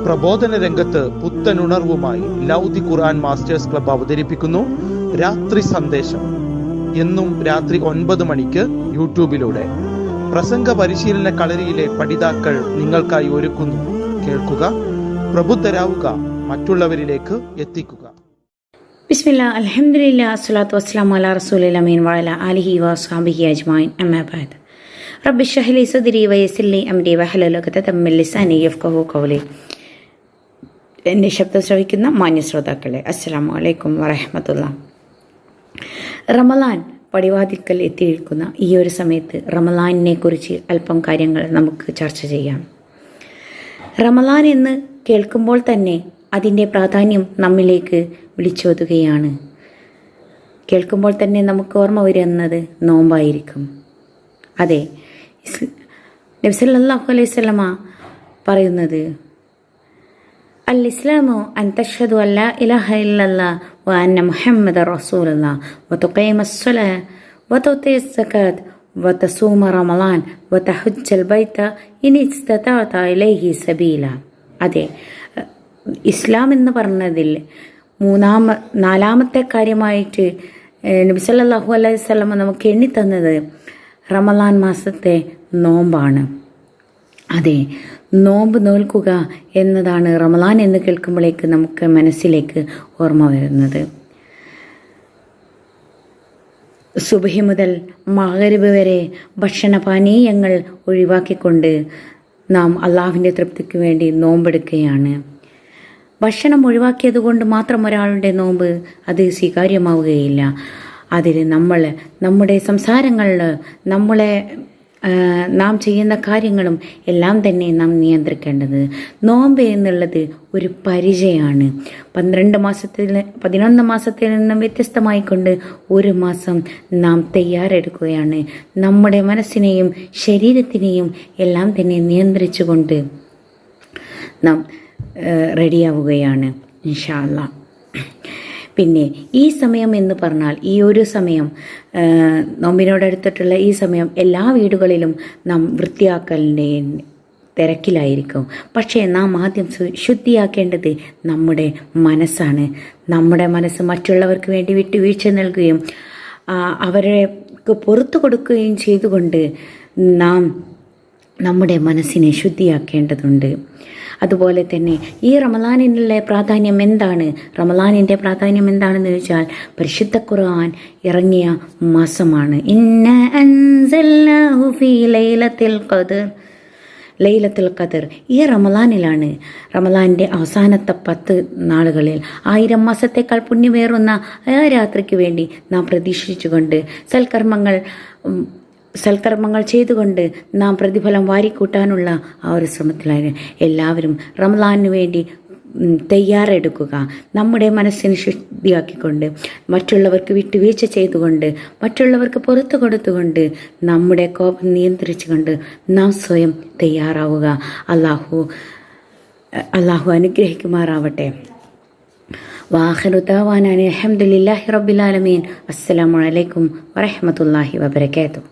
പ്രബോധന രംഗത്ത് പുത്തനുണർവുമായി ലൗദി ഖുർആൻ masters club അവതരിപ്പിക്കുന്നു രാത്രി സന്ദേശം. എന്നും രാത്രി 9 മണിക്ക് യൂട്യൂബിലൂടെ പ്രസംഗ പരിശീലന കളരിയിലെ പഠിതാക്കൾ നിങ്ങൾക്കായി ഒരുക്കുന്നു. കേൾക്കുക, പ്രബുദ്ധരാവുക, മറ്റുള്ളവരിലേക്ക് എത്തിക്കുക. ബിസ്മില്ലാ, അൽഹംദുലില്ലാ, അസ്സലാത്തു വസ്സലാമു അലാ റസൂലിൽ അമീൻ വഅലാ ആലിഹി വസ്ഹബിഹി അജ്മഈൻ. അമ്മാ ബഅദ്. റബ്ബി ഇശ്റഹ് ലി സദ്രി വയസ്സിർ ലി അംരി വഹ്ലുൽ ഉഖ്ദതം മിൻ ലിസാനി യഫ്ഖഹു ഖൗലി. എന്നെ ശബ്ദം ശ്രവിക്കുന്ന മാന്യ ശ്രോതാക്കളെ, അസ്സലാമു അലൈക്കും വറഹ്മത്തുള്ളാഹി. റമളാൻ പടിവാതിൽക്കൽ എത്തിയിരിക്കുന്ന ഈ ഒരു സമയത്ത് റമളാനിനെ കുറിച്ച് അല്പം കാര്യങ്ങൾ നമുക്ക് ചർച്ച ചെയ്യാം. റമളാൻ എന്ന് കേൾക്കുമ്പോൾ തന്നെ അതിൻ്റെ പ്രാധാന്യം നമ്മിലേക്ക് വിളിച്ചോതുകയാണ്. കേൾക്കുമ്പോൾ തന്നെ നമുക്ക് ഓർമ്മ വരുന്നത് നോമ്പായിരിക്കും. അതെ, നബി സല്ലല്ലാഹു അലൈഹി വസല്ലമ പറയുന്നത്, അൽ ഇസ്ലാമു അൻ തശ്ഹദു അല്ലാ ഇലാഹ ഇല്ലല്ലാഹ് വ അന്ന മുഹമ്മദർ റസൂലുള്ളാഹ് വ തുഖീമസ് സ്വലാത്ത് വ തുഅത്തിസ് സകാത്ത് വ തസൂമ റമളാൻ വ തഹജ്ജൽ ബൈത ഇൻ ഇസ്തതഅത ഇലൈഹി സബീല. അതെ, ഇസ്ലാം എന്ന് പറഞ്ഞതിൽ നാലാമത്തെ കാര്യമായിട്ട് നബി സല്ലല്ലാഹു അലൈഹി വസല്ലമ നമുക്ക് എണ്ണിത്തന്നത് റമളാൻ മാസത്തെ നോമ്പാണ്. അതെ, നോമ്പ് നോൽക്കുക എന്നതാണ് റമളാൻ എന്ന് കേൾക്കുമ്പോഴേക്ക് നമുക്ക് മനസ്സിലേക്ക് ഓർമ്മ വരുന്നത്. സുബഹി മുതൽ മഗ്‌രിബ് വരെ ഭക്ഷണപാനീയങ്ങൾ ഒഴിവാക്കിക്കൊണ്ട് നാം അള്ളാഹുവിൻ്റെ തൃപ്തിക്ക് വേണ്ടി നോമ്പെടുക്കുകയാണ്. ഭക്ഷണം ഒഴിവാക്കിയത് കൊണ്ട് മാത്രം ഒരാളുടെ നോമ്പ് അത് സ്വീകാര്യമാവുകയില്ല. അതിൽ നമ്മുടെ സംസാരങ്ങളിൽ നാം ചെയ്യുന്ന കാര്യങ്ങളും എല്ലാം തന്നെ നാം നിയന്ത്രിക്കേണ്ടത്. നോമ്പ് എന്നുള്ളത് ഒരു പരിചയമാണ്. 11 മാസത്തിൽ നിന്നും വ്യത്യസ്തമായിക്കൊണ്ട് ഒരു മാസം നാം തയ്യാറെടുക്കുകയാണ്. നമ്മുടെ മനസ്സിനെയും ശരീരത്തിനെയും എല്ലാം തന്നെ നിയന്ത്രിച്ചുകൊണ്ട് നാം റെഡിയാവുകയാണ് ഇൻഷാ അല്ലാഹ്. പിന്നെ ഈ സമയം എന്ന് പറഞ്ഞാൽ, ഈ ഒരു സമയം, നോമ്പിനോടടുത്തിട്ടുള്ള ഈ സമയം എല്ലാ വീടുകളിലും നാം വൃത്തിയാക്കലിൻ്റെ തിരക്കിലായിരിക്കും. പക്ഷേ നാം ആദ്യം ശുദ്ധിയാക്കേണ്ടത് നമ്മുടെ മനസ്സാണ്. നമ്മുടെ മനസ്സ് മറ്റുള്ളവർക്ക് വേണ്ടി വിട്ടുവീഴ്ച നൽകുകയും അവർക്ക് പുറത്തു കൊടുക്കുകയും ചെയ്തുകൊണ്ട് നാം നമ്മുടെ മനസ്സിനെ ശുദ്ധിയാക്കേണ്ടതുണ്ട്. അതുപോലെ തന്നെ ഈ റമളാനിൻ്റെ പ്രാധാന്യം എന്താണ്? റമളാനിൻ്റെ പ്രാധാന്യം എന്താണെന്ന് ചോദിച്ചാൽ, പരിശുദ്ധ ഖുർആൻ ഇറങ്ങിയ മാസമാണ്. ഇന്നാ അൻസൽനാഹു ഫീ ലൈലത്തുൽ ഖദർ. ഈ റമളാനിലാണ്. റമളാനിൻ്റെ അവസാനത്തെ 10 നാളുകളിൽ 1000 മാസത്തേക്കാൾ പുണ്യമേറുന്ന ആ രാത്രിക്ക് വേണ്ടി നാം പ്രതീക്ഷിച്ചുകൊണ്ട് സൽക്കർമ്മങ്ങൾ ചെയ്തുകൊണ്ട് നാം പ്രതിഫലം വാരിക്കൂട്ടാനുള്ള ആ ഒരു ശ്രമത്തിലാണ് എല്ലാവരും. റമളാനിന് വേണ്ടി തയ്യാറെടുക്കുക. നമ്മുടെ മനസ്സിനെ ശുദ്ധിയാക്കിക്കൊണ്ട്, മറ്റുള്ളവർക്ക് വിട്ടുവീഴ്ച ചെയ്തുകൊണ്ട്, മറ്റുള്ളവർക്ക് പുറത്തു കൊടുത്തുകൊണ്ട്, നമ്മുടെ കോപം നിയന്ത്രിച്ചുകൊണ്ട് നാം സ്വയം തയ്യാറാവുക. അള്ളാഹു അനുഗ്രഹിക്കുമാറാവട്ടെ. വാഖിറു ദഅവാനാ അൽഹംദുലില്ലാഹി റബ്ബിൽ ആലമീൻ. അസ്സലാമു അലൈക്കും വറഹ്മത്തുള്ളാഹി വബറകാതുഹു.